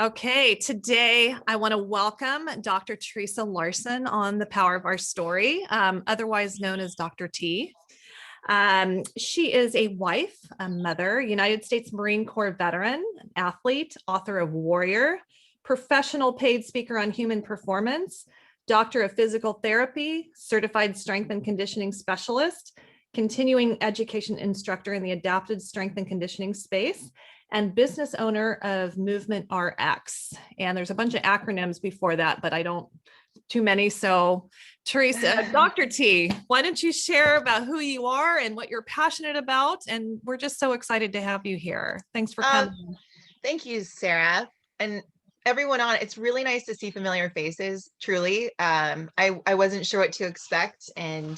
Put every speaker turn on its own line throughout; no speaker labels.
Okay, today I want to welcome Dr. Theresa Larson on The Power of Our Story, otherwise known as Dr. T. She is a wife, a mother, United States Marine Corps veteran, athlete, author of Warrior, professional paid speaker on human performance, doctor of physical therapy, certified strength and conditioning specialist, continuing education instructor in the adapted strength and conditioning space, and business owner of Movement RX. And there's a bunch of acronyms before that, but I don't too many. So Theresa, Dr. T, why don't you share about who you are and what you're passionate about? And we're just so excited to have you here. Thanks for coming.
Thank you, Sarah. And everyone on, it's really nice to see familiar faces, truly. I wasn't sure what to expect. And,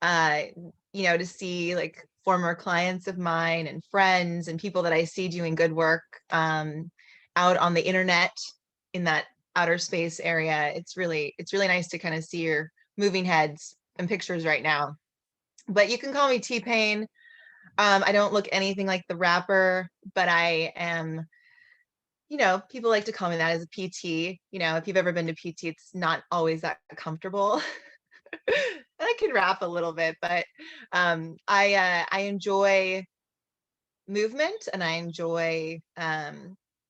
to see like former clients of mine and friends and people that I see doing good work out on the internet in that outer space area. It's really nice to kind of see your moving heads and pictures right now. But you can call me T-Pain. I don't look anything like the rapper, but I am, people like to call me that as a PT. If you've ever been to PT, it's not always that comfortable. I can rap a little bit, but I enjoy movement, and I enjoy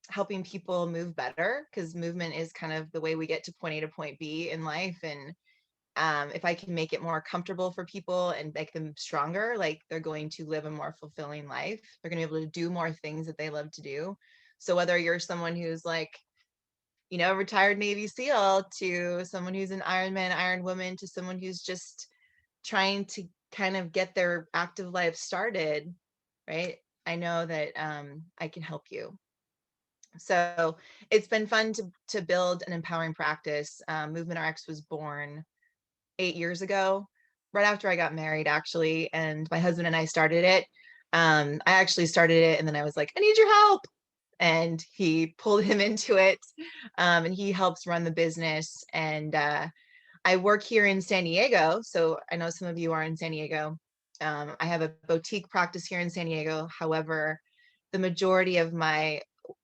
helping people move better, because movement is kind of the way we get to point A to point B in life. And if I can make it more comfortable for people and make them stronger, like they're going to live a more fulfilling life. They're going to be able to do more things that they love to do. So whether you're someone who's like, retired Navy SEAL, to someone who's an Ironman, Iron Woman, to someone who's just trying to kind of get their active life started, right? I know that I can help you. So it's been fun to build an empowering practice. Movement RX was born 8 years ago, right after I got married, actually, and my husband and I started it. I actually started it, and then I was like, I need your help. And he pulled him into it, and he helps run the business. And I work here in San Diego, so I know some of you are in San Diego. I have a boutique practice here in San Diego. However, the majority of my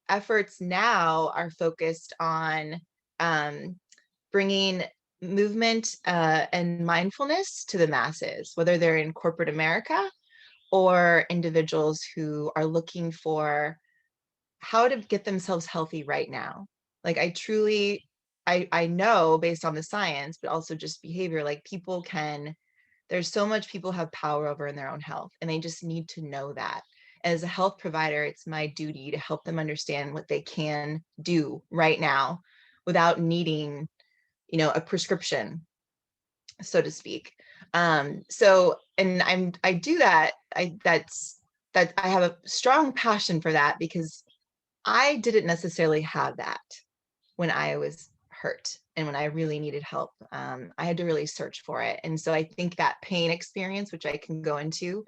efforts now are focused on bringing movement and mindfulness to the masses, whether they're in corporate America or individuals who are looking for how to get themselves healthy right now. Like I know based on the science, but also just behavior, like there's so much people have power over in their own health, and they just need to know that. As a health provider, it's my duty to help them understand what they can do right now without needing, a prescription, so to speak. And I do that. I have a strong passion for that, because I didn't necessarily have that when I was hurt and when I really needed help. I had to really search for it. And so I think that pain experience, which I can go into,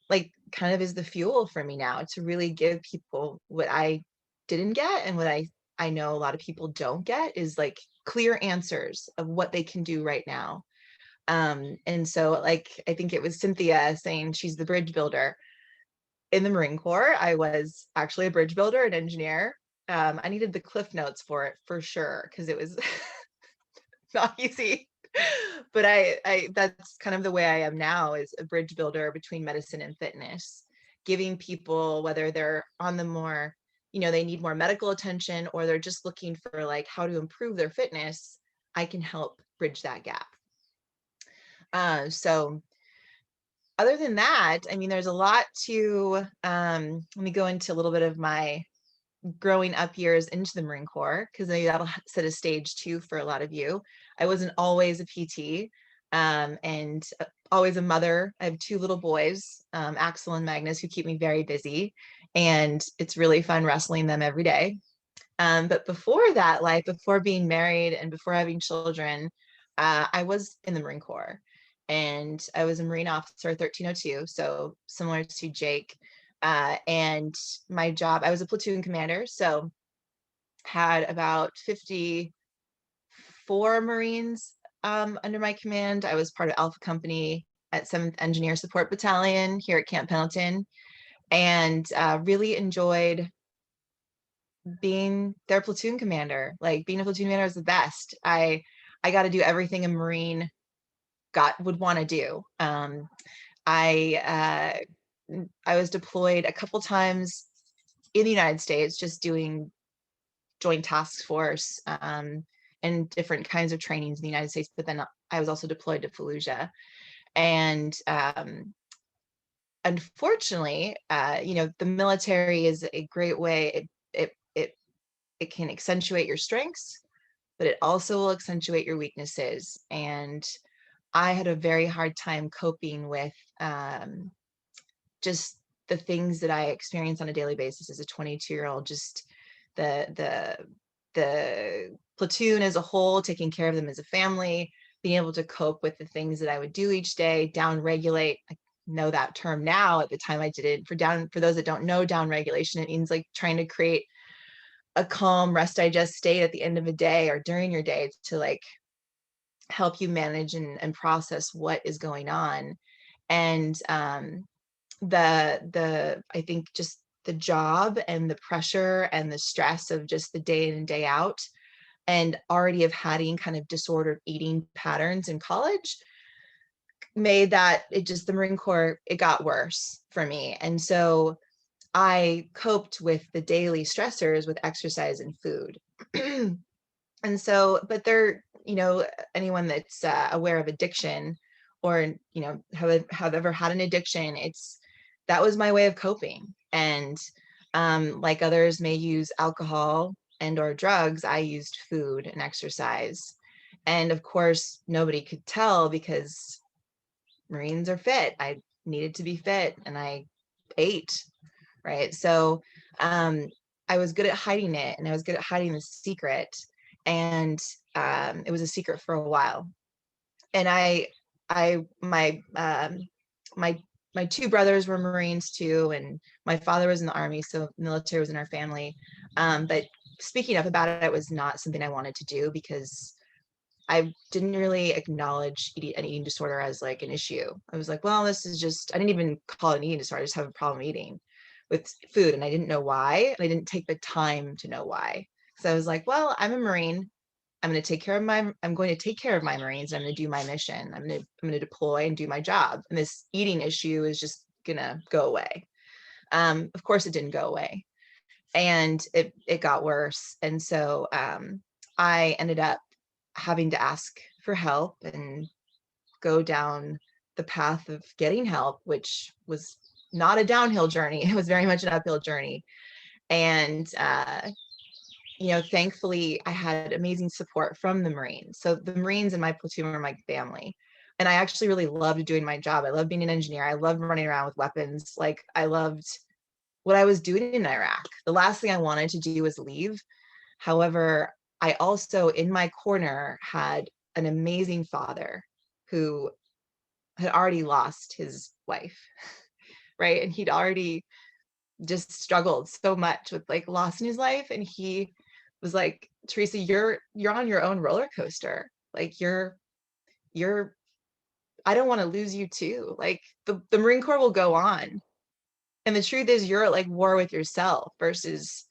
like kind of is the fuel for me now to really give people what I didn't get, and what I know a lot of people don't get is like clear answers of what they can do right now. And so like, I think it was Cynthia saying she's the bridge builder. In the Marine Corps, I was actually a bridge builder, an engineer. I needed the cliff notes for it for sure, because it was not easy. But I that's kind of the way I am now, is a bridge builder between medicine and fitness, giving people, whether they're on the more, they need more medical attention, or they're just looking for like how to improve their fitness, I can help bridge that gap. So other than that, I mean, there's a lot to, let me go into a little bit of my growing up years into the Marine Corps, because maybe that'll set a stage too for a lot of you. I wasn't always a PT, and always a mother. I have 2 little boys, Axel and Magnus, who keep me very busy, and it's really fun wrestling them every day. But before that life, before being married and before having children, I was in the Marine Corps. And I was a Marine officer 1302, so similar to Jake. And my job, I was a platoon commander, so had about 54 Marines under my command. I was part of Alpha Company at 7th Engineer Support Battalion here at Camp Pendleton, and really enjoyed being their platoon commander. Like being a platoon commander was the best. I got to do everything a Marine would want to do. I was deployed a couple times in the United States, just doing joint task force and different kinds of trainings in the United States. But then I was also deployed to Fallujah, and unfortunately, the military is a great way. It can accentuate your strengths, but it also will accentuate your weaknesses. And I had a very hard time coping with just the things that I experience on a daily basis as a 22-year-old, just the platoon as a whole, taking care of them as a family, being able to cope with the things that I would do each day, down regulate. I know that term now. At the time I didn't. For those that don't know, down regulation, it means like trying to create a calm rest digest state at the end of a day or during your day to like help you manage and process what is going on. And I think just the job and the pressure and the stress of just the day in and day out, and already of having kind of disordered eating patterns in college, made that the Marine Corps, it got worse for me. And so I coped with the daily stressors with exercise and food. And so, but anyone that's aware of addiction, or, have ever had an addiction, that was my way of coping. And like others may use alcohol and or drugs, I used food and exercise. And of course, nobody could tell because Marines are fit. I needed to be fit and I ate, right? So I was good at hiding it, and I was good at hiding the secret. And it was a secret for a while. And my two brothers were Marines too, and my father was in the Army, so military was in our family. But speaking up about it, it was not something I wanted to do because I didn't really acknowledge an eating disorder as like an issue. I was like, well, this is just, I didn't even call it an eating disorder. I just have a problem eating with food. And I didn't know why. And I didn't take the time to know why. So I was like, well, I'm a Marine. I'm going to take care of my Marines. I'm going to do my mission. I'm going to deploy and do my job. And this eating issue is just going to go away. Of course it didn't go away, and it got worse. And so I ended up having to ask for help and go down the path of getting help, which was not a downhill journey. It was very much an uphill journey. And thankfully I had amazing support from the Marines. So the Marines in my platoon were my family. And I actually really loved doing my job. I loved being an engineer. I loved running around with weapons. Like, I loved what I was doing in Iraq. The last thing I wanted to do was leave. However, I also, in my corner, had an amazing father who had already lost his wife, right? And he'd already just struggled so much with like loss in his life. And he was like, Theresa, you're on your own roller coaster. Like you're I don't want to lose you too. Like the Marine Corps will go on. And the truth is you're at like war with yourself versus,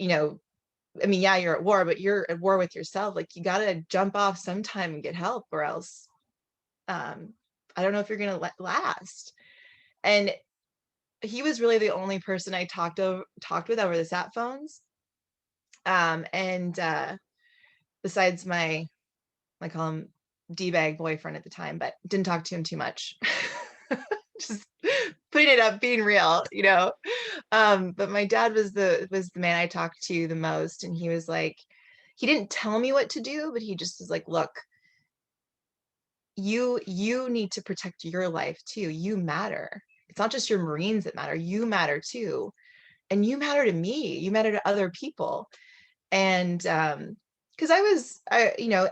I mean, yeah, you're at war, but you're at war with yourself. Like you got to jump off sometime and get help, or else I don't know if you're going to last. And he was really the only person I talked with over the sat phones. And besides I call him D-bag boyfriend at the time, but didn't talk to him too much. Just putting it up, being real, but my dad was the man I talked to the most. And he was like, he didn't tell me what to do, but he just was like, look, you need to protect your life too. You matter. It's not just your Marines that matter. You matter too. And you matter to me. You matter to other people. And because I was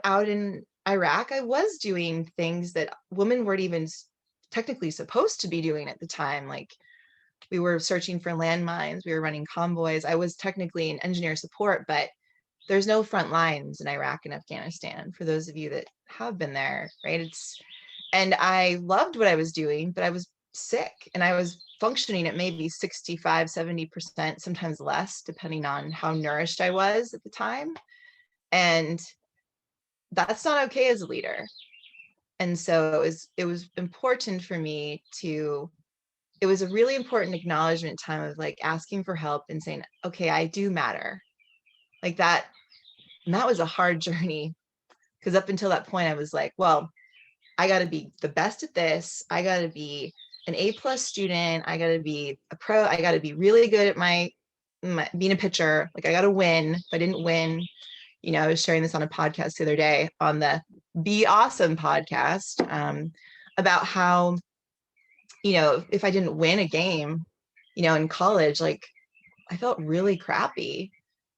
out in Iraq, I was doing things that women weren't even technically supposed to be doing at the time. Like we were searching for landmines, we were running convoys. I was technically in engineer support, but there's no front lines in Iraq and Afghanistan, for those of you that have been there, right? And I loved what I was doing, but I was sick, and I was functioning at maybe 65, 70%, sometimes less, depending on how nourished I was at the time. And that's not okay as a leader. And so it was important for me to, it was a really important acknowledgement time of like asking for help and saying, okay, I do matter. Like that. And that was a hard journey, because up until that point I was like, well, I got to be the best at this. I got to be an A+ student. I got to be a pro. I got to be really good at my being a pitcher. Like I got to win. If I didn't win, you know, I was sharing this on a podcast the other day on the Be Awesome podcast, about how, you know, if I didn't win a game, you know, in college, like I felt really crappy.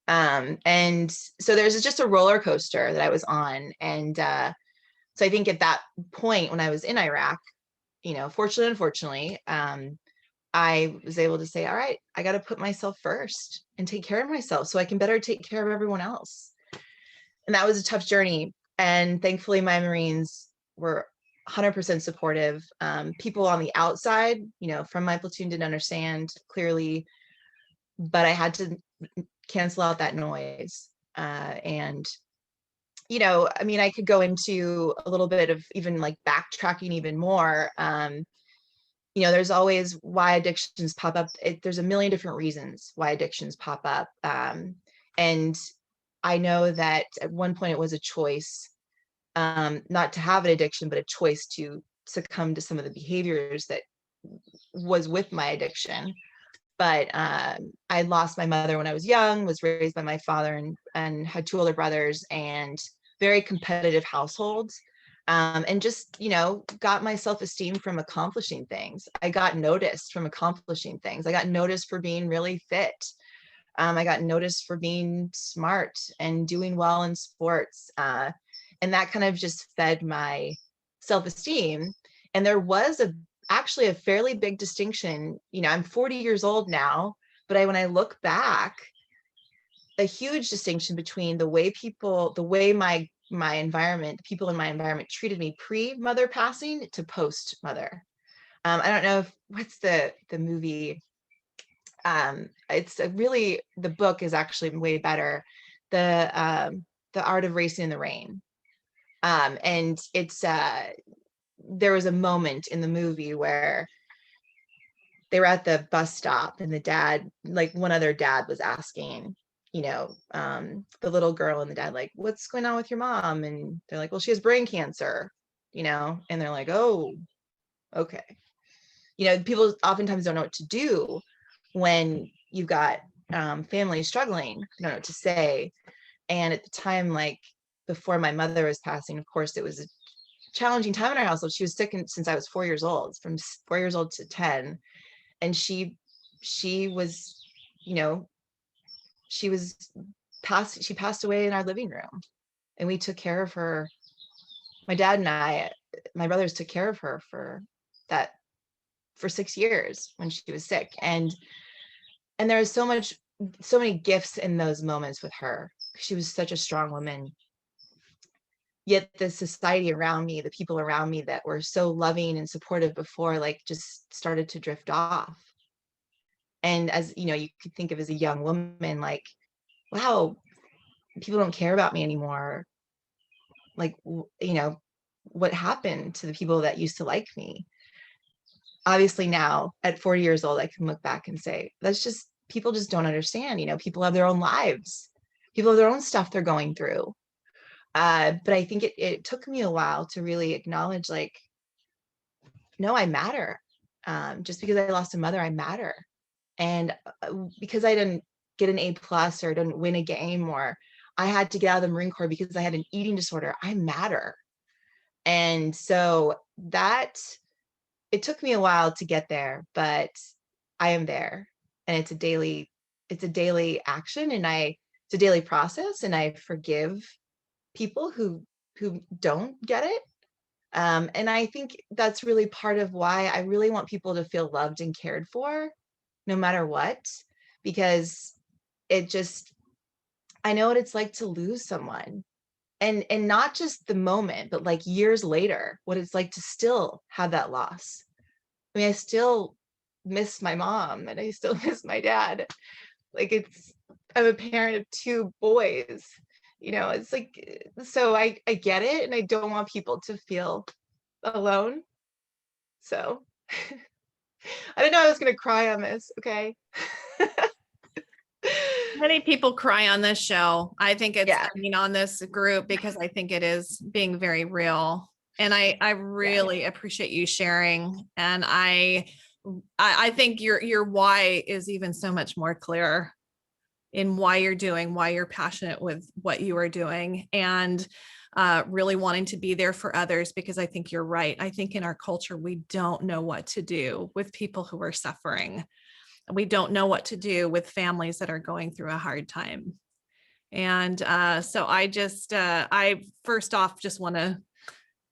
And so there's just a roller coaster that I was on. And so I think at that point when I was in Iraq, you know, fortunately, unfortunately, I was able to say, all right, I got to put myself first and take care of myself so I can better take care of everyone else. And that was a tough journey. And thankfully, my Marines were 100% supportive. People on the outside, you know, from my platoon didn't understand clearly, but I had to cancel out that noise. And, you know, I mean, I could go into a little bit of even like backtracking even more. You know, there's always why addictions pop up. There's a million different reasons why addictions pop up. And I know that at one point it was a choice, not to have an addiction, but a choice to succumb to some of the behaviors that was with my addiction. But I lost my mother when I was young, was raised by my father, and had 2 older brothers, and very competitive households. And just, you know, got my self-esteem from accomplishing things. I got noticed from accomplishing things. I got noticed for being really fit. I got noticed for being smart and doing well in sports. And that kind of just fed my self-esteem. And there was actually a fairly big distinction. You know, I'm 40 years old now, but when I look back, a huge distinction between the way my environment, the people in my environment treated me pre-mother passing to post-mother. I don't know what's the movie. It's the book is actually way better. The Art of Racing in the Rain. And it's there was a moment in the movie where they were at the bus stop, and the dad, like one other dad, was asking, you know, the little girl and the dad, like, what's going on with your mom? And they're like, well, she has brain cancer, you know, and they're like, oh, okay. You know, people oftentimes don't know what to do when you've got families struggling, you don't know what to say. And at the time, like before my mother was passing, of course, it was a challenging time in our household. She was sick since I was 4 years old, from 4 years old to 10. And she was, you know, she passed away in our living room, and we took care of her. My dad and my brothers took care of her for 6 years when she was sick. And there was so many gifts in those moments with her. She was such a strong woman. Yet the society around me, the people around me that were so loving and supportive before, like just started to drift off. And as you know, you could think of as a young woman, like, wow, people don't care about me anymore. Like, you know, what happened to the people that used to like me? Obviously now at 40 years old, I can look back and say, that's just, people just don't understand. You know, people have their own lives. People have their own stuff they're going through. But I think it took me a while to really acknowledge, like, no, I matter. Just because I lost a mother, I matter. And because I didn't get an A+ or didn't win a game, or I had to get out of the Marine Corps because I had an eating disorder, I matter. And so it took me a while to get there, but I am there. And it's a daily action, and it's a daily process, and I forgive people who don't get it. And I think that's really part of why I really want people to feel loved and cared for, no matter what, because I know what it's like to lose someone, and not just the moment, but like years later, what it's like to still have that loss. I mean, I still miss my mom and I still miss my dad. Like I'm a parent of 2 boys, it's like, so I get it. And I don't want people to feel alone. So I didn't know I was going to cry on this. Okay.
Many people cry on this show. I think it's,
Yeah.
I mean, on this group, because I think it is being very real. And I really appreciate you sharing. And I think your why is even so much more clear in why you're passionate with what you are doing, and really wanting to be there for others, because I think you're right. I think in our culture, we don't know what to do with people who are suffering. We don't know what to do with families that are going through a hard time. And so I first off just want to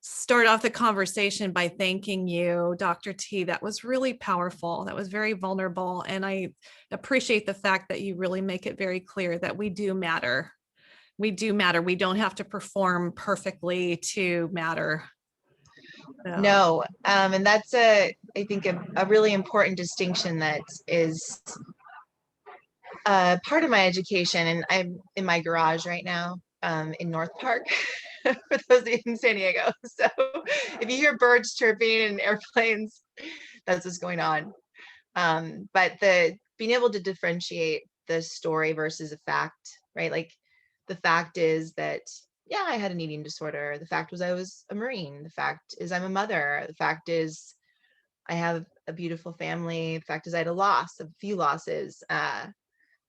start off the conversation by thanking you, Dr. T. That was really powerful. That was very vulnerable. And I appreciate the fact that you really make it very clear that we do matter. We do matter. We don't have to perform perfectly to matter. So.
No. And that's I think a really important distinction that is part of my education. And I'm in my garage right now, in North Park, for those of you in San Diego. So if you hear birds chirping and airplanes, that's what's going on. But being able to differentiate the story versus a fact, right? Like the fact is that, yeah, I had an eating disorder. The fact was I was a Marine. The fact is I'm a mother. The fact is I have a beautiful family. The fact is I had a few losses.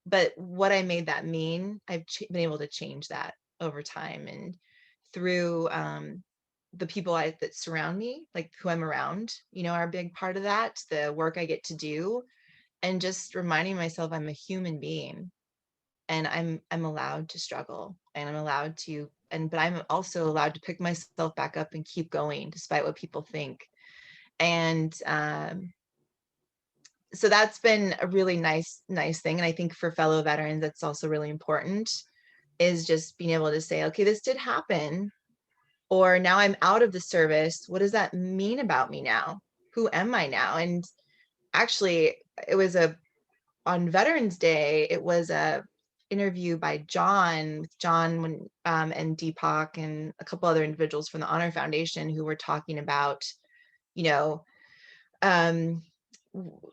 But what I made that mean, I've been able to change that over time, and through the people that surround me, like who I'm around, are a big part of that. The work I get to do, and just reminding myself I'm a human being, and I'm allowed to struggle, and I'm allowed to, but I'm also allowed to pick myself back up and keep going despite what people think. And so that's been a really nice thing. And I think for fellow veterans, that's also really important, is just being able to say, okay, this did happen, or now I'm out of the service. What does that mean about me now? Who am I now? And actually, it was on Veterans Day, it was a interview by John and Deepak and a couple other individuals from the Honor Foundation who were talking about,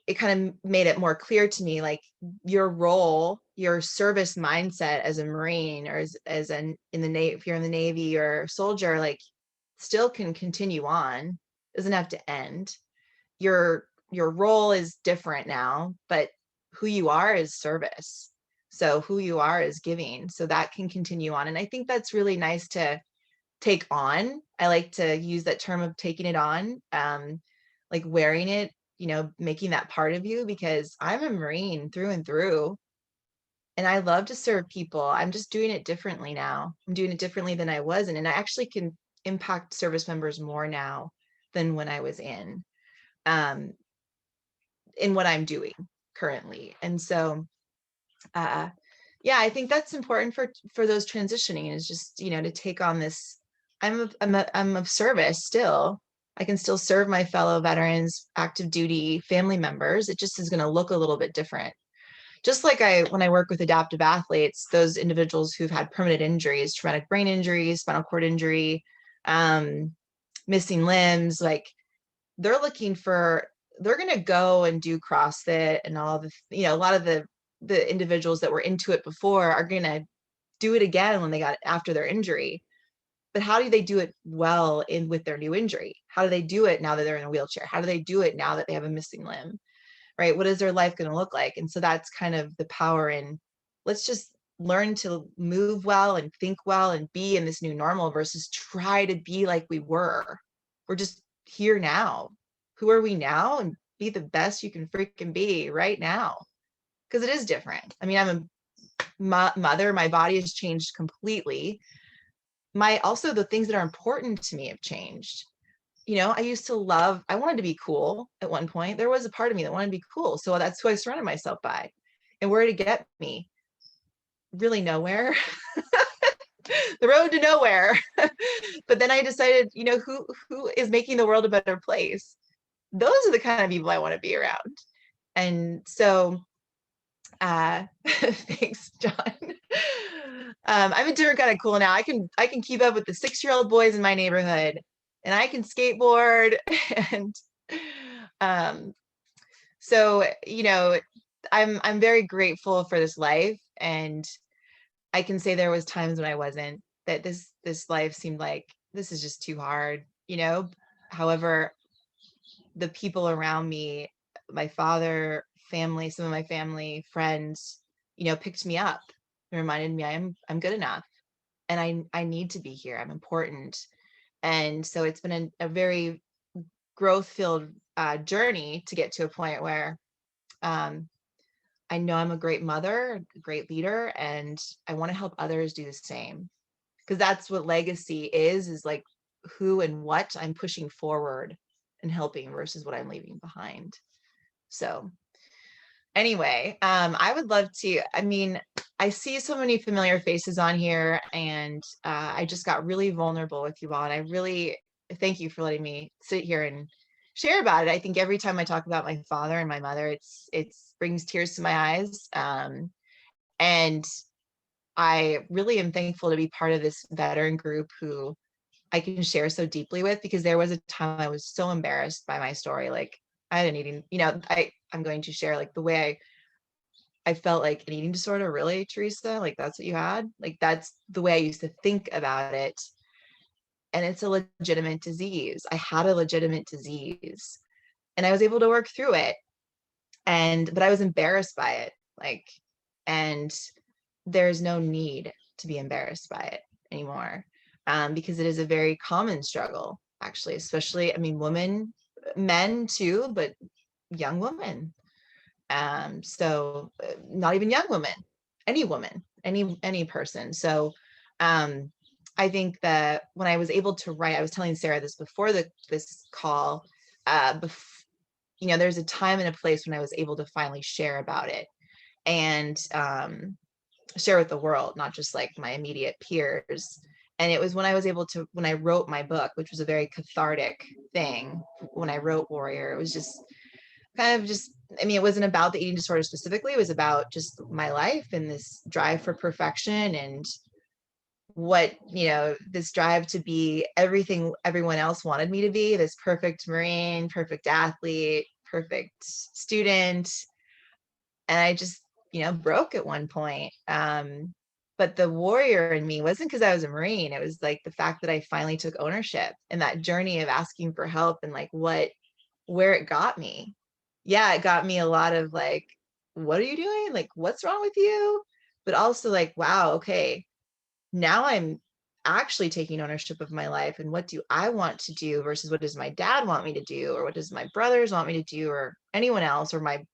it kind of made it more clear to me, like your role, your service mindset as a Marine, or as in the Navy, if you're in the Navy or soldier, like still can continue on, doesn't have to end. Your role is different now, but who you are is service. So who you are is giving. So that can continue on. And I think that's really nice to take on. I like to use that term of taking it on, like wearing it, making that part of you, because I'm a Marine through and through. And I love to serve people. I'm just doing it differently now. I'm doing it differently than I was. And I actually can impact service members more now than when I was in what I'm doing currently. And so, yeah, I think that's important for those transitioning, is just, to take on this. I'm of service still. I can still serve my fellow veterans, active duty family members. It just is going to look a little bit different. Just like when I work with adaptive athletes, those individuals who've had permanent injuries, traumatic brain injuries, spinal cord injury, missing limbs, like they're going to go and do CrossFit and all the, a lot of the individuals that were into it before are going to do it again when they got after their injury. But how do they do it well with their new injury? How do they do it now that they're in a wheelchair? How do they do it now that they have a missing limb? Right? What is their life going to look like? And so that's kind of the power in, let's just learn to move well and think well and be in this new normal, versus try to be like we were. We're just here now. Who are we now? And be the best you can freaking be right now. Because it is different. I mean, I'm a mother. My body has changed completely. Also the things that are important to me have changed. I used to I wanted to be cool at one point. There was a part of me that wanted to be cool. So that's who I surrounded myself by. And where did it get me? Really nowhere. The road to nowhere. But then I decided, who is making the world a better place? those are the kind of people I want to be around. And so, thanks, John. I'm doing kind of cool now. I can keep up with the 6-year-old boys in my neighborhood, and I can skateboard. And so, you know, I'm very grateful for this life, and I can say there was times when I wasn't, that this life seemed like this is just too hard, you know. However, the people around me, my father, family, some of my family, friends, you know, picked me up and reminded me I'm good enough, and I need to be here. I'm important. And so it's been a very growth filled journey to get to a point where I know I'm a great mother, a great leader, and I want to help others do the same. Because that's what legacy is like who and what I'm pushing forward and helping versus what I'm leaving behind. So anyway, I would love to, I mean, I see so many familiar faces on here, and I just got really vulnerable with you all. And I really thank you for letting me sit here and share about it. I think every time I talk about my father and my mother, it's brings tears to my eyes. And I really am thankful to be part of this veteran group who I can share so deeply with, because there was a time I was so embarrassed by my story. Like I had an eating, you know, I'm going to share like the way I felt like an eating disorder. Really, Theresa? Like that's what you had? Like that's the way I used to think about it. And it's a legitimate disease. I had a legitimate disease, and I was able to work through it. But I was embarrassed by it. Like, and there's no need to be embarrassed by it anymore, because it is a very common struggle, actually, especially, I mean, men too, but young women. So not even young women, any woman, any person. So I think that when I was able to write, I was telling Sarah this before this call, you know, there's a time and a place when I was able to finally share about it, and share with the world, not just like my immediate peers. And it was when I was able to, when I wrote my book, which was a very cathartic thing. When I wrote Warrior, it was just kind of just, I mean, it wasn't about the eating disorder specifically. It was about just my life and this drive for perfection, and what, you know, this drive to be everything everyone else wanted me to be, this perfect Marine, perfect athlete, perfect student. And I just, you know, broke at one point. But the warrior in me wasn't because I was a Marine. It was like the fact that I finally took ownership, and that journey of asking for help, and like where it got me. Yeah, it got me a lot of like, what are you doing? Like, what's wrong with you? But also like, wow, okay, now I'm actually taking ownership of my life, and what do I want to do versus what does my dad want me to do, or what does my brothers want me to do, or anyone else, or my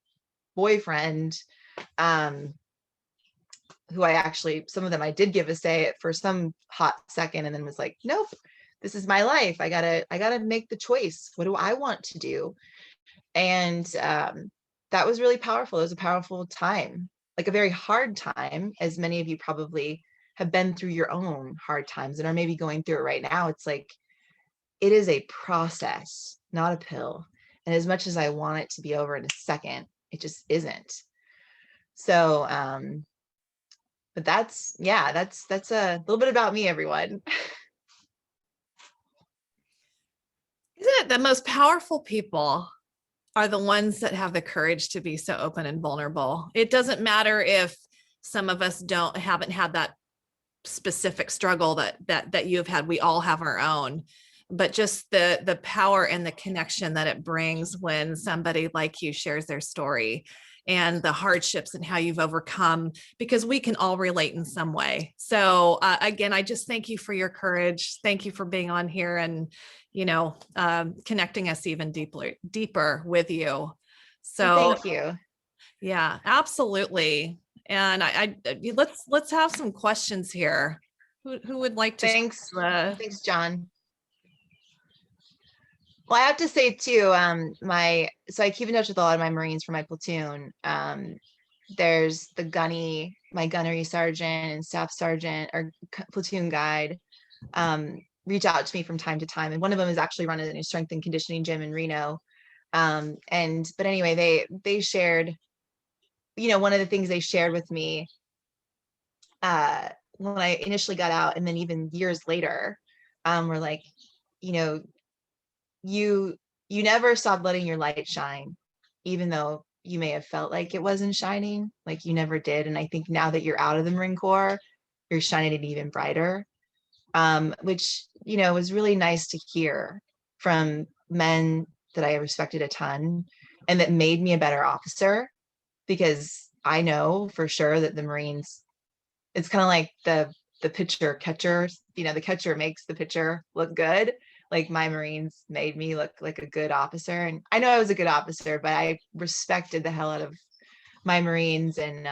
boyfriend, who I actually, some of them I did give a say for some hot second, and then was like, nope, this is my life. I gotta make the choice. What do I want to do? And that was really powerful. It was a powerful time, like a very hard time, as many of you probably have been through your own hard times and are maybe going through it right now. It's like, it is a process, not a pill. And as much as I want it to be over in a second, it just isn't. So, but that's a little bit about me, everyone.
Isn't it the most powerful people are the ones that have the courage to be so open and vulnerable? It doesn't matter if some of us haven't had that specific struggle that you've had. We all have our own, but just the power and the connection that it brings when somebody like you shares their story and the hardships and how you've overcome, because we can all relate in some way. So again, I just thank you for your courage. Thank you for being on here and, you know, connecting us even deeper with you. So
thank you.
Yeah, absolutely. And let's have some questions here. Who would like to?
Thanks, John. Well, I have to say too, so I keep in touch with a lot of my Marines from my platoon. There's my gunnery sergeant and staff sergeant or platoon guide, reach out to me from time to time. And one of them is actually running a strength and conditioning gym in Reno. But anyway, they shared, one of the things they shared with me when I initially got out, and then even years later, were like, you know, you never stopped letting your light shine, even though you may have felt like it wasn't shining, like you never did. And I think now that you're out of the Marine Corps, you're shining it even brighter, which, was really nice to hear from men that I respected a ton, and that made me a better officer, because I know for sure that the Marines, it's kind of like the pitcher catcher, the catcher makes the pitcher look good. Like my Marines made me look like a good officer, and I know I was a good officer, but I respected the hell out of my Marines, and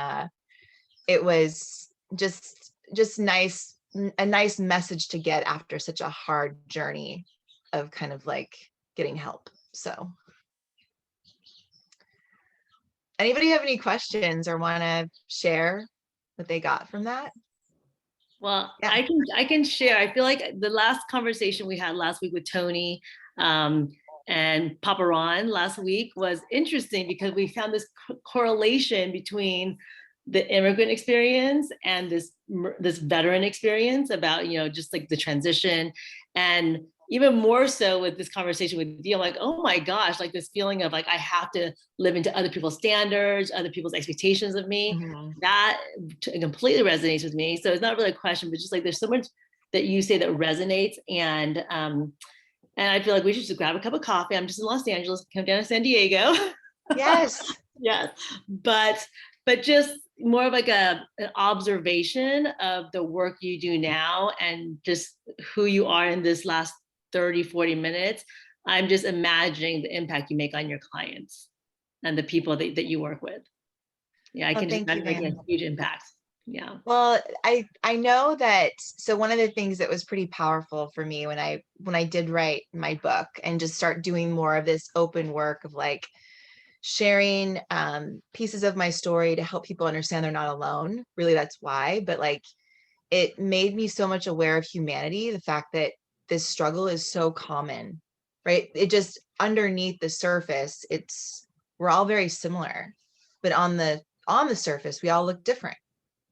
it was just nice, a nice message to get after such a hard journey of kind of like getting help. So anybody have any questions or want to share what they got from that?
Well,
Yeah.
I can share. I feel like the last conversation we had last week with Tony and Papa Ron last week was interesting, because we found this correlation between the immigrant experience and this veteran experience about, just like the transition. And even more so with this conversation with you, I'm like, oh my gosh, like this feeling of like, I have to live into other people's standards, other people's expectations of me.
Mm-hmm.
That completely resonates with me. So it's not really a question, but just like, there's so much that you say that resonates. And I feel like we should just grab a cup of coffee. I'm just in Los Angeles, come down to San Diego.
Yes.
Yes. But just more of like an observation of the work you do now, and just who you are in this last 30, 40 minutes. I'm just imagining the impact you make on your clients and the people that you work with. Yeah, I can just imagine making a huge impact. Yeah.
Well, I know that. So one of the things that was pretty powerful for me when I did write my book and just start doing more of this open work of like sharing pieces of my story to help people understand they're not alone. Really, that's why. But like, it made me so much aware of humanity, the fact that this struggle is so common, right? It just, underneath the surface, we're all very similar, but on the surface, we all look different.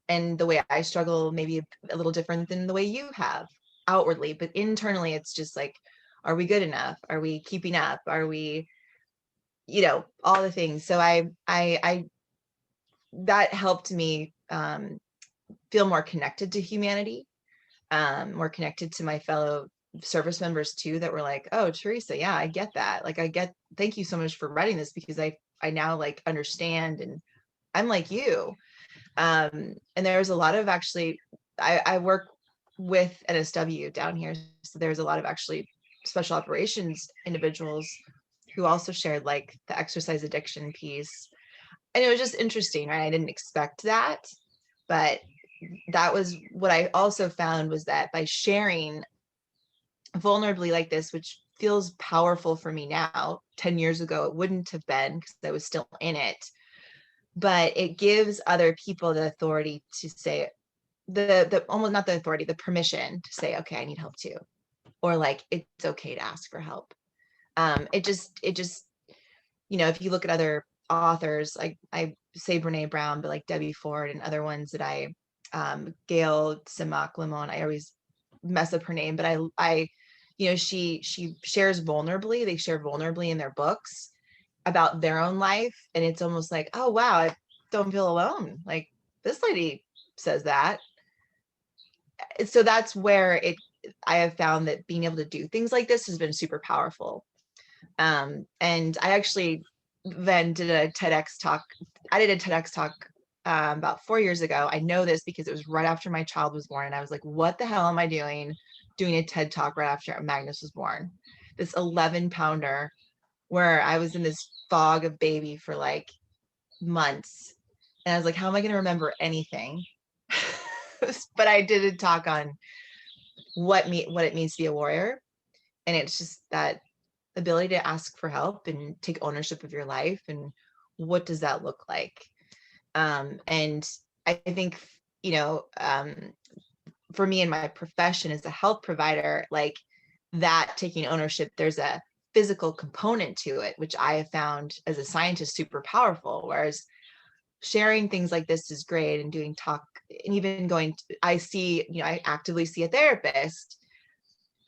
And the way I struggle maybe a little different than the way you have outwardly, but internally it's just like, are we good enough? Are we keeping up? Are we, all the things. So I that helped me feel more connected to humanity, more connected to my fellow service members too, that were like, oh, Theresa, yeah, I get that. Like, thank you so much for writing this, because I now like understand, and I'm like you. And there's a lot of, actually, I work with NSW down here. So there's a lot of actually special operations individuals who also shared like the exercise addiction piece. And it was just interesting, right? I didn't expect that, but that was what I also found, was that by sharing vulnerably like this, which feels powerful for me now, 10 years ago, it wouldn't have been, because I was still in it, but it gives other people the authority to say, the almost not the authority, the permission to say, okay, I need help too. Or like, it's okay to ask for help. It just, if you look at other authors, like I say Brene Brown, but like Debbie Ford and other ones that I, Gail Simak Limon, I always mess up her name, but I, she shares vulnerably, they share vulnerably in their books about their own life. And it's almost like, oh, wow, I don't feel alone. Like, this lady says that. So that's where I have found that being able to do things like this has been super powerful. And I actually then did a TEDx talk. I did a TEDx talk about 4 years ago. I know this because it was right after my child was born. And I was like, what the hell am I doing a TED talk right after Magnus was born? This 11-pounder, where I was in this fog of baby for like months. And I was like, how am I going to remember anything? But I did a talk on what it means to be a warrior. And it's just that ability to ask for help and take ownership of your life, and what does that look like. And I think, for me in my profession as a health provider, like that taking ownership, there's a physical component to it, which I have found as a scientist super powerful. Whereas sharing things like this is great, and doing talk, and even I actively see a therapist,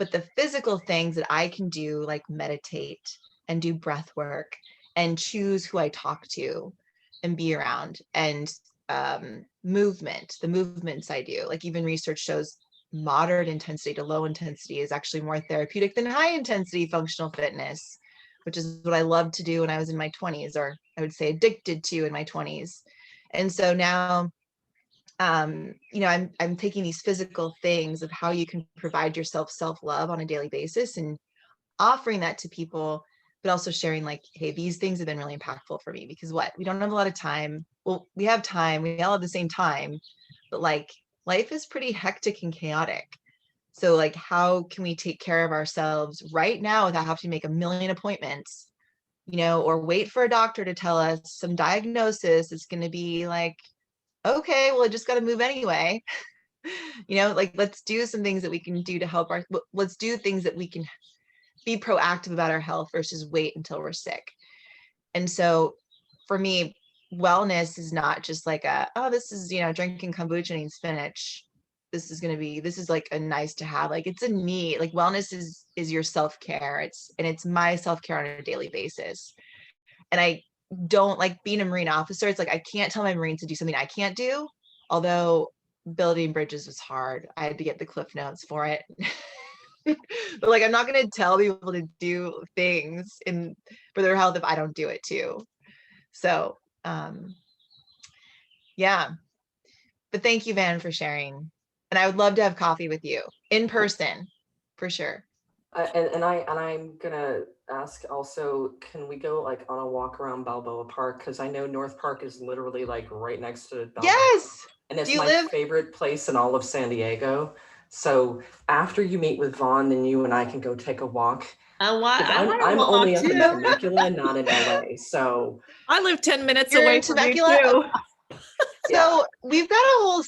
but the physical things that I can do, like meditate and do breath work and choose who I talk to and be around, and the movements I do, like even research shows moderate intensity to low intensity is actually more therapeutic than high intensity functional fitness, which is what I loved to do when I was in my 20s, or I would say addicted to in my 20s. And so now, I'm taking these physical things of how you can provide yourself self-love on a daily basis and offering that to people, but also sharing like, hey, these things have been really impactful for me, because we don't have a lot of time. Well, we have time, we all have the same time, but like life is pretty hectic and chaotic. So like, how can we take care of ourselves right now without having to make a million appointments, or wait for a doctor to tell us some diagnosis? It's going to be like, okay, well, I just got to move anyway. Like, let's do some things that we can do to help let's do things that we can be proactive about our health versus wait until we're sick. And so for me, wellness is not just like this is, drinking kombucha and eating spinach. This is like a nice to have, like it's a need. Like wellness is your self-care. It's my self-care on a daily basis. And I don't like being a Marine officer. It's like, I can't tell my Marines to do something I can't do. Although building bridges was hard. I had to get the Cliff Notes for it. But like, I'm not going to tell people to do things for their health if I don't do it too. So, yeah. But thank you, Van, for sharing. And I would love to have coffee with you in person, for sure.
I'm gonna ask also, can we go like on a walk around Balboa Park? Because I know North Park is literally like right next to Balboa.
Yes.
And it's my favorite place in all of San Diego. So after you meet with Vaughn, then you and I can go take a walk. I'm only up in Temecula, not in LA. So
I live 10 minutes
You're
away
in
from
Temecula?
you too.
So we've got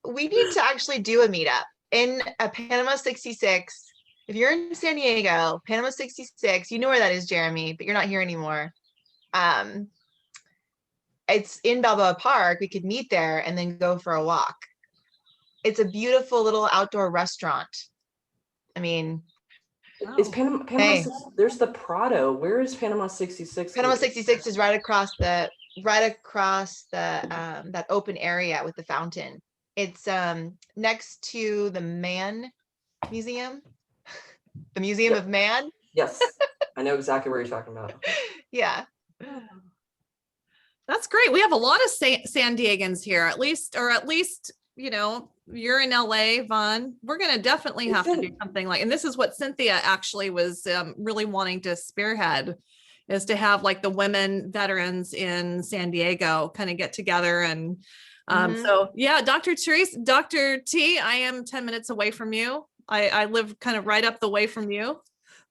we need to actually do a meetup in Panama 66. If you're in San Diego, Panama 66, you know where that is, Jeremy, but you're not here anymore. It's in Balboa Park. We could meet there and then go for a walk. It's a beautiful little outdoor restaurant. I mean,
is Panama hey. There's the Prado. Where is Panama 66?
Panama 66 is right across that open area with the fountain. It's next to the Man Museum. The Museum of Man?
Yes, I know exactly where you're talking about.
Yeah.
That's great. We have a lot of San Diegans here, at least, you're in LA, Vaughn. We're going to definitely have to do something and this is what Cynthia actually was really wanting to spearhead, is to have like the women veterans in San Diego kind of get together. And so, yeah, Dr. T, I am 10 minutes away from you. I live kind of right up the way from you.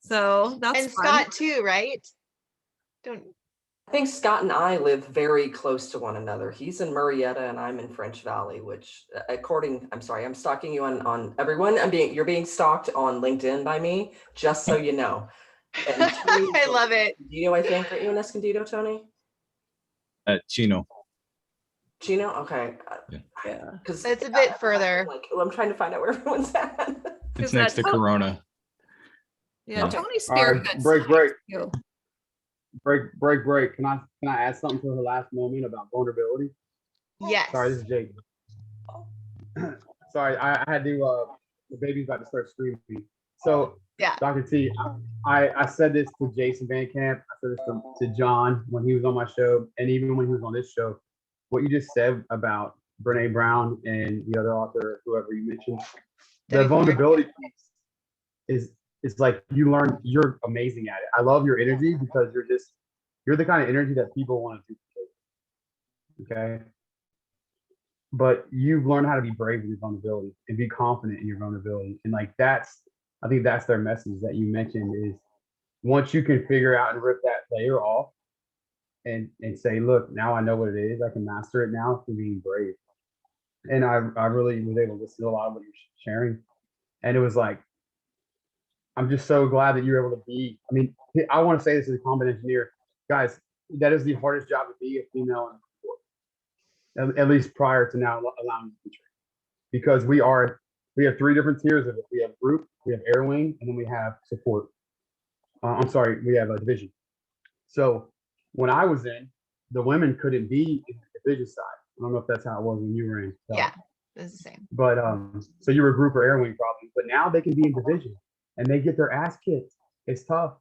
So that's
and
fun.
Scott too, right?
I think Scott and I live very close to one another. He's in Murrieta and I'm in French Valley, which I'm stalking you on everyone. You're being stalked on LinkedIn by me, just so you know. And Tony,
I love it.
Escondido, I think. Are you in Escondido, Tony?
Chino.
Chino? Okay.
Yeah.
Because it's a bit further.
I'm trying to find out where everyone's at.
It's next to Corona.
Yeah,
Okay.
Tony spearheads.
Break. Can I add something to her last moment about vulnerability?
Yes.
Sorry, this is Jake. Sorry, I had to. The baby's about to start screaming. So,
yeah,
Dr. T, I said this to Jason Van Camp. I said this to John when he was on my show, and even when he was on this show. What you just said about Brene Brown and the other author, whoever you mentioned, the vulnerability piece is like you learn. You're amazing at it. I love your energy because you're the kind of energy that people want to duplicate. Okay. But you've learned how to be brave with your vulnerability and be confident in your vulnerability. And like I think that's their message that you mentioned is once you can figure out and rip that layer off and say, look, now I know what it is. I can master it now through being brave. And I really was able to listen to a lot of what you're sharing. And it was like, I'm just so glad that you're able to be. I mean, I want to say this as a combat engineer, guys. That is the hardest job to be a female in the Corps, at least prior to now allowing you to train, because we have 3 different tiers of it. We have group, we have air wing, and then we have support. I'm sorry, we have a division. So when I was in, the women couldn't be in the division side. I don't know if that's how it was when you were in. So.
Yeah, it's the same.
But so you were group or air wing probably, but now they can be in division and they get their ass kicked. It's tough,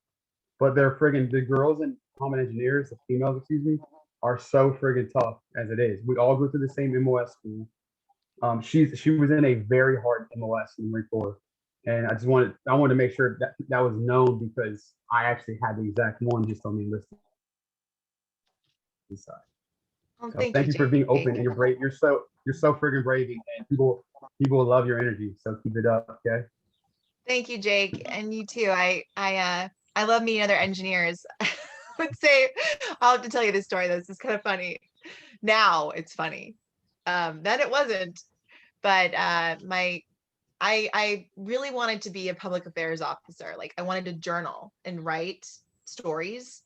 but they're friggin' the girls and common engineers, the females, excuse me, are so friggin' tough as it is. We all go through the same MOS school. She was in a very hard MOS in the Marine Corps, and I wanted to make sure that that was known, because I actually had the exact one just on the enlisted side.
Well,
So thank you for being open, and you're brave. You're so friggin' brave, and people will love your energy. So keep it up, okay?
Thank you, Jake, and you too. I love meeting other engineers. I would say I'll have to tell you this story. This is kind of funny. Now it's funny. Then it wasn't. But I really wanted to be a public affairs officer. Like, I wanted to journal and write stories.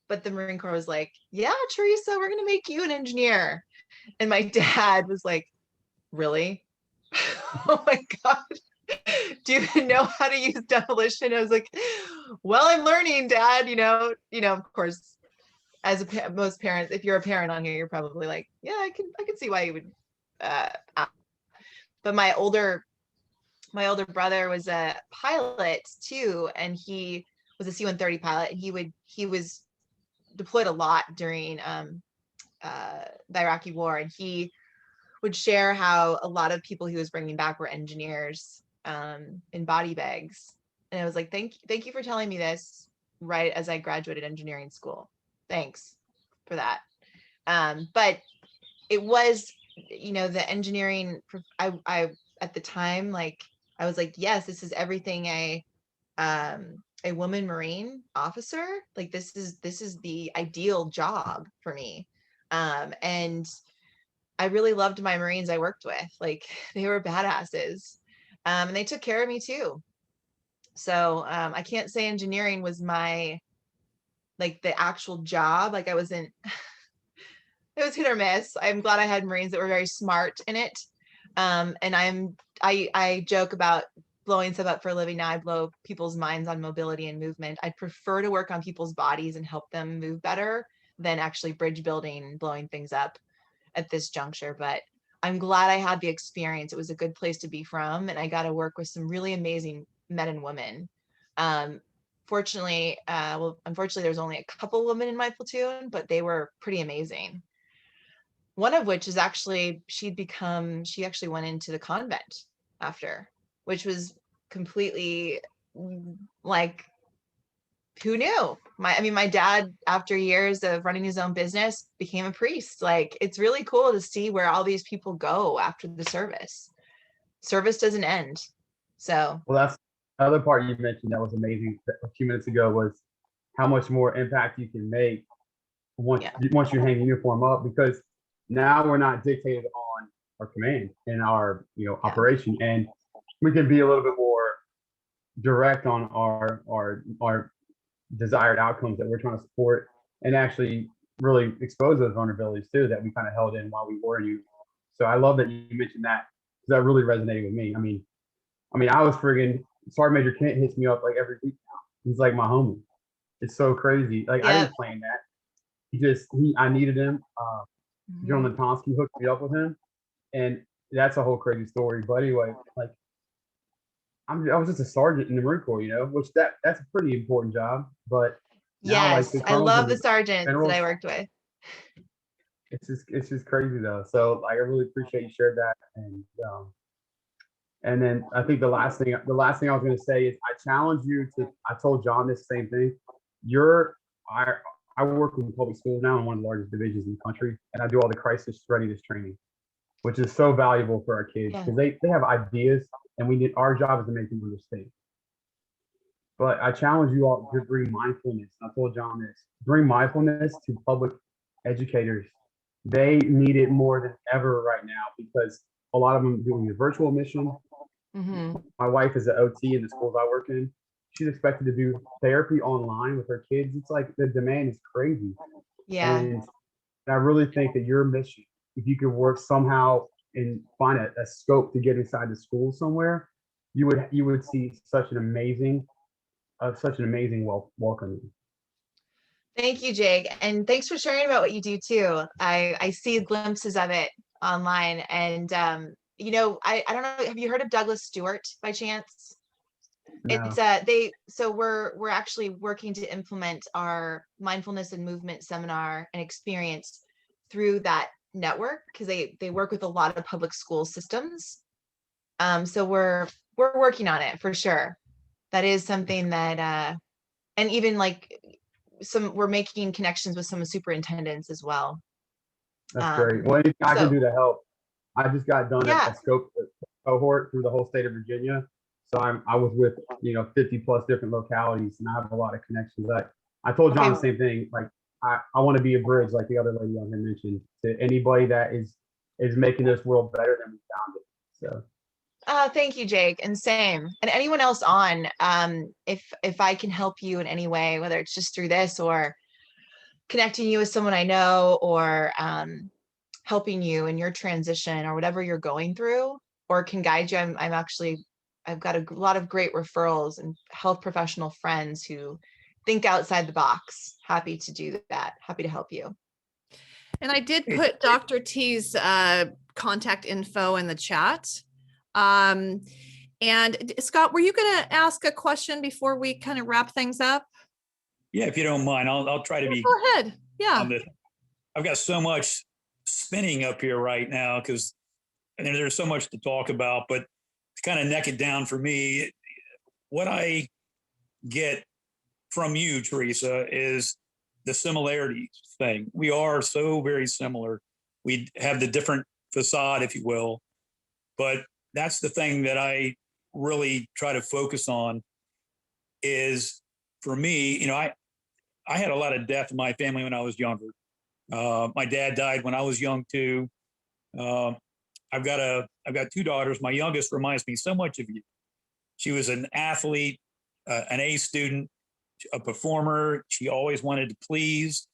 But the Marine Corps was like, yeah, Theresa, we're going to make you an engineer. And my dad was like, really? Oh my God. Do you even know how to use demolition? I was like, well, I'm learning, Dad. You know, of course, as most parents, if you're a parent on here, you're probably like, yeah, I can see why you would. But my older brother was a pilot too, and he was a C-130 pilot, and he was deployed a lot during the Iraqi War, and he would share how a lot of people he was bringing back were engineers in body bags. And I was like, thank you for telling me this right as I graduated engineering school. Thanks for that. But it was, the engineering, I at the time, like, I was like, yes, this is everything a woman Marine officer, like, this is the ideal job for me. And I really loved my Marines I worked with. Like, they were badasses. And they took care of me too. So I can't say engineering was my, like, the actual job. Like, it was hit or miss. I'm glad I had Marines that were very smart in it. And I joke about blowing stuff up for a living now. I blow people's minds on mobility and movement. I'd prefer to work on people's bodies and help them move better than actually bridge building and blowing things up at this juncture. But I'm glad I had the experience. It was a good place to be from, and I got to work with some really amazing men and women. Unfortunately, there was only a couple women in my platoon, but they were pretty amazing. One of which is actually, she actually went into the convent after, which was completely, like, who knew? My dad, after years of running his own business, became a priest. Like, it's really cool to see where all these people go after the service. Service doesn't end. So.
Well, that's the other part you mentioned that was amazing a few minutes ago, was how much more impact you can make once you hang the uniform up, because now we're not dictated on our command and our operation, and we can be a little bit more direct on our desired outcomes that we're trying to support, and actually really expose those vulnerabilities too that we kind of held in while we were in uniform. So I love that you mentioned that, because that really resonated with me. I mean, I was friggin' Sergeant Major Kent hits me up like every week now. He's like my homie. It's so crazy. Like, I didn't plan that. I needed him. General Natonsky hooked me up with him, and that's a whole crazy story. But anyway, like, I was just a sergeant in the Marine Corps, which that's a pretty important job. But now,
yes, I love the sergeants that I worked with.
It's just crazy though. So, like, I really appreciate you shared that. And then I think the last thing I was going to say is, I challenge you to. I told John this same thing. I work in public schools now in one of the largest divisions in the country, and I do all the crisis readiness training, which is so valuable for our kids, because they have ideas, and our job is to make them understand. But I challenge you all to bring mindfulness. I told John this. Bring mindfulness to public educators. They need it more than ever right now, because a lot of them are doing a virtual mission. My wife is an OT in the schools I work in. she's expected to do therapy online with her kids. It's like the demand is crazy.
Yeah.
And I really think that your mission, if you could work somehow and find a scope to get inside the school somewhere, you would see such an amazing welcoming.
Thank you, Jake. And thanks for sharing about what you do too. I see glimpses of it online. And, you know, I don't know, have you heard of Douglas Stewart by chance?
No.
It's so we're actually working to implement our mindfulness and movement seminar and experience through that network, because they work with a lot of public school systems. So we're working on it for sure. That is something that and even like we're making connections with some superintendents as well.
That's great. Well, anything I can do to help. I just got done
Yeah.
a scope cohort through the whole state of Virginia. So I was with 50 plus different localities, and I have a lot of connections. I told John the same thing. Like I want to be a bridge, like the other lady on here mentioned, to anybody that is making this world better than we found it. So.
Thank you, Jake, and same. And anyone else on, if I can help you in any way, whether it's just through this or connecting you with someone I know, or helping you in your transition or whatever you're going through, or can guide you, I've got a lot of great referrals and health professional friends who think outside the box. Happy to do that. Happy to help you.
And I did put Dr. T's contact info in the chat. And Scott, were you going to ask a question before we kind of wrap things up?
Yeah, if you don't mind, I'll try to be.
Go ahead. Yeah.
I've got so much spinning up here right now because there's so much to talk about, but to kind of neck it down for me, what I get from you, Theresa, is the similarities thing. We are so very similar. We have the different facade, if you will, but that's the thing that I really try to focus on is, for me, I had a lot of death in my family when I was younger. My dad died when I was young too. I've got two daughters. My youngest reminds me so much of you. She was an athlete, an A student, a performer. She always wanted to please.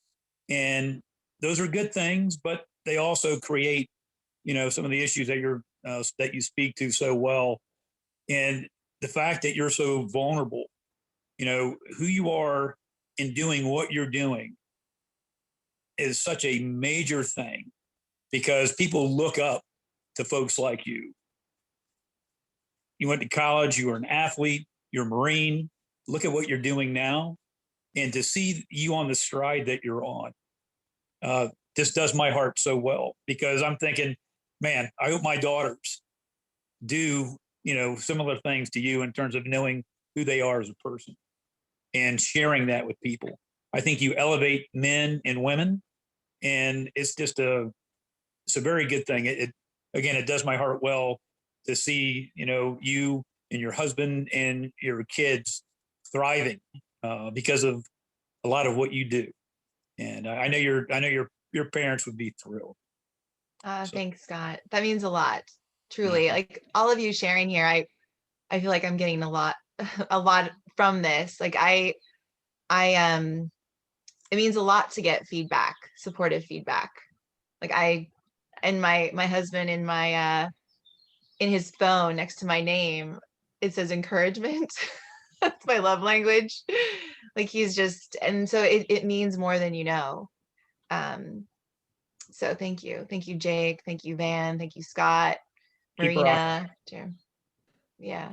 And those are good things, but they also create, some of the issues that you speak to so well. And the fact that you're so vulnerable, who you are in doing what you're doing is such a major thing, because people look up to folks like you. You went to college, you were an athlete, you're a Marine. Look at what you're doing now. And to see you on the stride that you're on, this does my heart so well, because I'm thinking, man, I hope my daughters do, similar things to you in terms of knowing who they are as a person and sharing that with people. I think you elevate men and women, and it's a very good thing. It does my heart well to see, you and your husband and your kids thriving because of a lot of what you do. And I know your parents would be thrilled.
Thanks, Scott. That means a lot. Truly, like all of you sharing here, I feel like I'm getting a lot from this. Like it means a lot to get feedback, supportive feedback. Like my husband in in his phone next to my name, it says encouragement. That's my love language. Like he's just, and so it means more than you know. So thank you, Jake, thank you, Van, thank you, Scott, Marina. Yeah.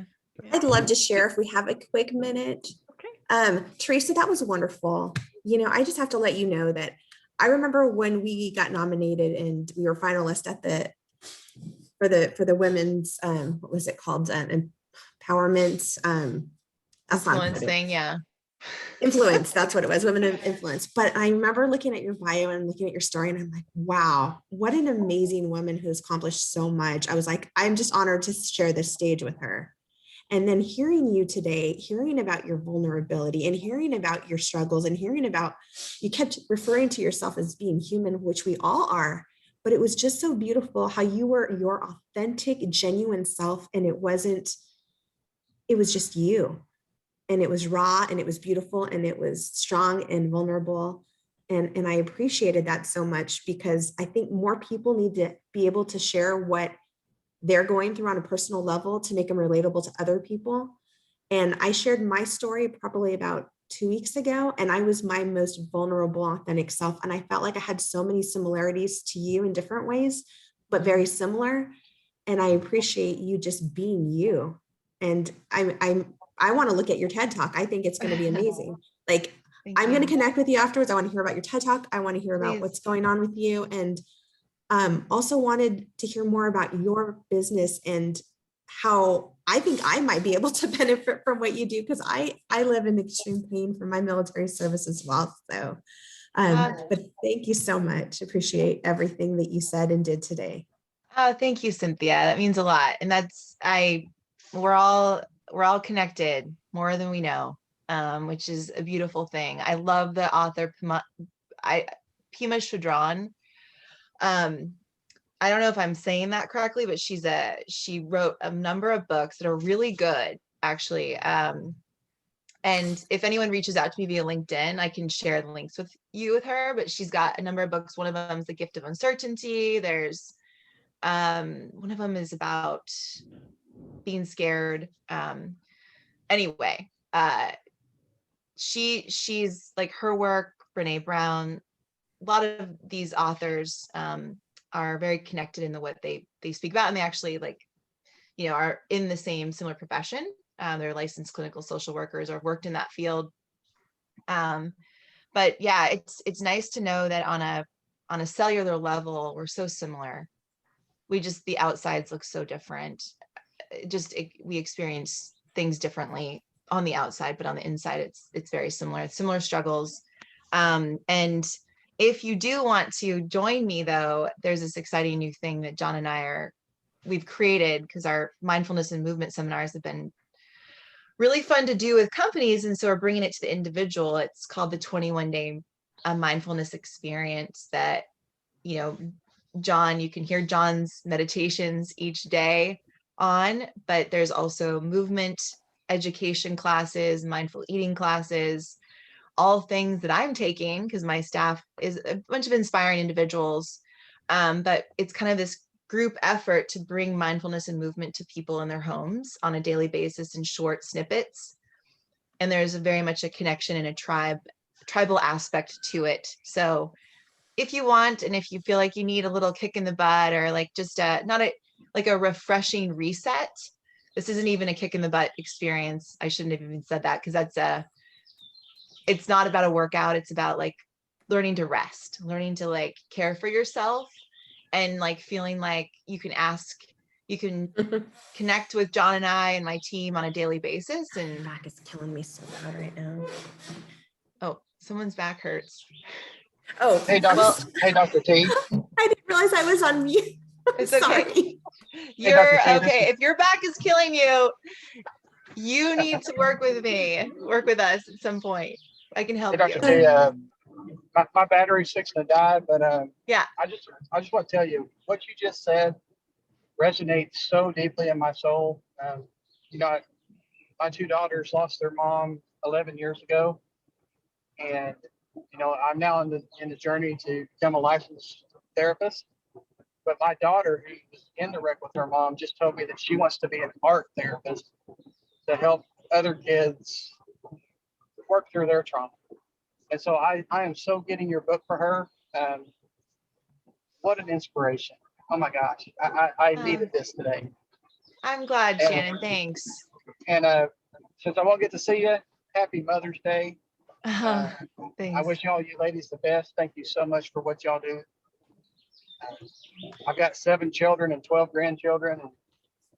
I'd love to share if we have a quick minute.
Okay.
Theresa, that was wonderful. I just have to let you know that I remember when we got nominated and we were finalists for the women's what was it called? Empowerment.
Influence thing, yeah.
Influence, that's what it was, women of influence. But I remember looking at your bio and looking at your story, and I'm like, wow, what an amazing woman who has accomplished so much. I was like, I'm just honored to share this stage with her. And then hearing you today, hearing about your vulnerability and hearing about your struggles and hearing about, you kept referring to yourself as being human, which we all are, but it was just so beautiful how you were your authentic, genuine self. And it was just you. and it was raw and it was beautiful and it was strong and vulnerable. And I appreciated that so much, because I think more people need to be able to share what they're going through on a personal level to make them relatable to other people. And I shared my story probably about 2 weeks ago, and I was my most vulnerable, authentic self. And I felt like I had so many similarities to you in different ways, but very similar. And I appreciate you just being you. And I want to look at your TED Talk. I think it's going to be amazing. Like, I'm going to connect with you afterwards. I want to hear about your TED Talk. I want to hear about what's going on with you. And also wanted to hear more about your business and how I think I might be able to benefit from what you do, because I live in extreme pain from my military service as well. So, but thank you so much. Appreciate everything that you said and did today.
Thank you, Cynthia. That means a lot. And we're all connected more than we know, which is a beautiful thing. I love the author, Pema Chodron. I don't know if I'm saying that correctly, but she wrote a number of books that are really good, actually. And if anyone reaches out to me via LinkedIn, I can share the links with her, but she's got a number of books. One of them is The Gift of Uncertainty. There's one of them is about being scared. Anyway, she's like, her work, Brene Brown, a lot of these authors are very connected in the what they speak about, and they actually, like, you know, are in the same similar profession. They're licensed clinical social workers or worked in that field. But yeah, it's nice to know that on a cellular level, we're so similar. The outsides look so different. We experience things differently on the outside, but on the inside, it's very similar. Similar struggles. And if you do want to join me, though, there's this exciting new thing that John and we've created, because our mindfulness and movement seminars have been really fun to do with companies. And so we're bringing it to the individual. It's called the 21-day mindfulness experience that, you know, John, you can hear John's meditations each day on, but there's also movement education classes, mindful eating classes, all things that I'm taking, because my staff is a bunch of inspiring individuals. But it's kind of this group effort to bring mindfulness and movement to people in their homes on a daily basis in short snippets. And there's very much a connection and a tribal aspect to it. So if you want, and if you feel like you need a little kick in the butt, or like just like a refreshing reset, this isn't even a kick in the butt experience. I shouldn't have even said that, because it's not about a workout. It's about like learning to rest, learning to like care for yourself, and like feeling like you can connect with John and I and my team on a daily basis. And
My back is killing me so bad right now.
oh, someone's back hurts.
Oh,
Hey, Dr. T.
I didn't realize I was on mute.
It's okay.
Sorry.
You're
Dr. T,
okay. If your back is killing you, you need to work with us at some point. I can help
Hey,
you.
Dr. T, my battery's fixing to die, but
Yeah.
I just want to tell you what you just said resonates so deeply in my soul. You know, my two daughters lost their mom 11 years ago, and you know, I'm now in the journey to become a licensed therapist. But my daughter, who was in the wreck with her mom, just told me that she wants to be an art therapist to help other kids work through their trauma. And so I am so getting your book for her. What an inspiration. Oh my gosh. I needed this today.
I'm glad, Shannon. Thanks.
And since I won't get to see you, happy Mother's Day. I
Thanks.
wish all you ladies the best. Thank you so much for what y'all do. I've got 7 children and 12 grandchildren.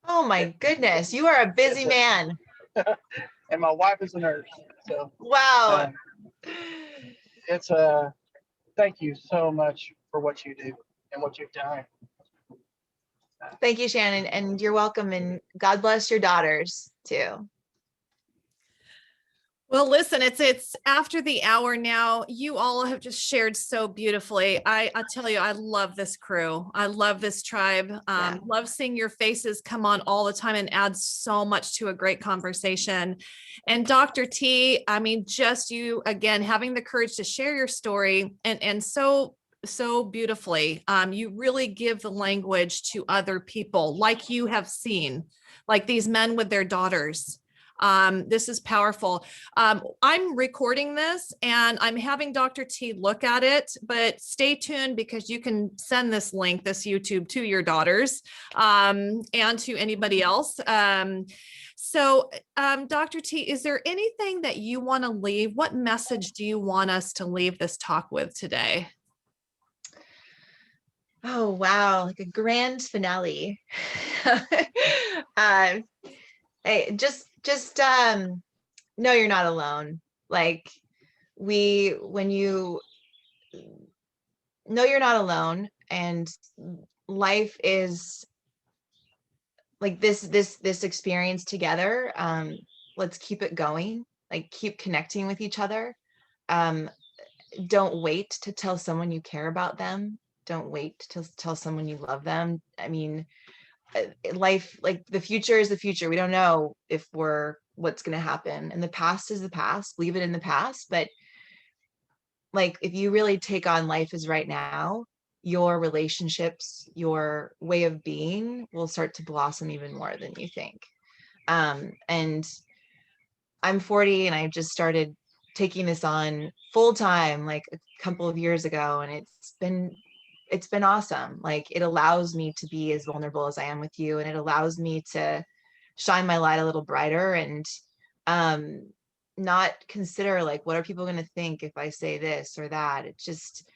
Oh my goodness, you are a busy man.
And my wife is a nurse. So
Wow.
it's thank you so much for what you do and what you've done.
Thank you, Shannon, and you're welcome. And God bless your daughters too.
Well, Well, listen, it's after the hour now. You all have just shared so beautifully. I tell you, I love this crew. I love this tribe.
Yeah.
Love seeing your faces come on all the time and add so much to a great conversation. And Dr. T, I mean, just you again having the courage to share your story and so beautifully. You really give the language to other people, like you have seen, like these men with their daughters. This is powerful. I'm recording this and I'm having Dr. T look at it, but stay tuned because you can send this link, this YouTube, to your daughters and to anybody else. So Dr. T, is there anything that you want to leave? What message do you want us to leave this talk with today?
Oh, wow. Like a grand finale. Hey, just no, you're not alone. Like when you know you're not alone, and life is like this experience together. Let's keep it going. Like keep connecting with each other. Don't wait to tell someone you care about them. Don't wait to tell someone you love them. I mean, life, like the future is the future. We don't know what's going to happen, and the past is the past. Leave it in the past. But like, if you really take on life as right now, your relationships, your way of being will start to blossom even more than you think. And I'm 40 and I've just started taking this on full time like a couple of years ago, and it's been awesome. Like it allows me to be as vulnerable as I am with you, and it allows me to shine my light a little brighter and not consider like, what are people going to think if I say this or that? It's just,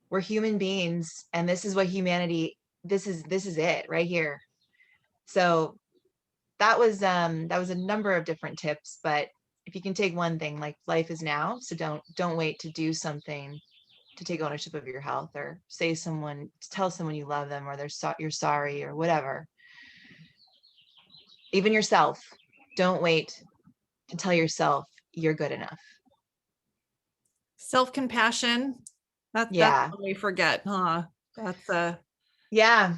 we're human beings, and this is what humanity, this is it right here. So that was a number of different tips, but if you can take one thing, like life is now, so don't wait to do something to take ownership of your health, or tell someone you love them, or you're sorry, or whatever. Even yourself, don't wait to tell yourself you're good enough.
Self-compassion. That's what we forget, huh? That's
yeah.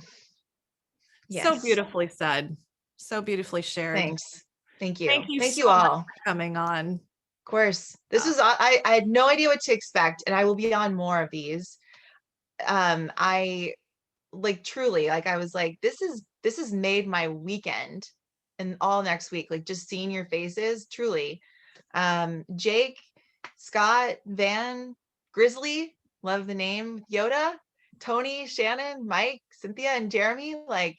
Yes.
So beautifully said. So beautifully shared.
Thanks. Thank you.
Thank
you
so
all
much for coming on.
Of course. This was, I had no idea what to expect, and I will be on more of these. I like truly, like I was like, this has made my weekend and all next week, like just seeing your faces, truly. Jake, Scott, Van, Grizzly, love the name, Yoda, Tony, Shannon, Mike, Cynthia, and Jeremy. Like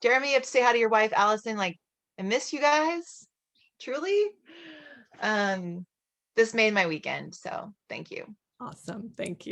Jeremy, you have to say hi to your wife, Allison. Like, I miss you guys, truly. This made my weekend, so thank you.
Awesome. Thank you.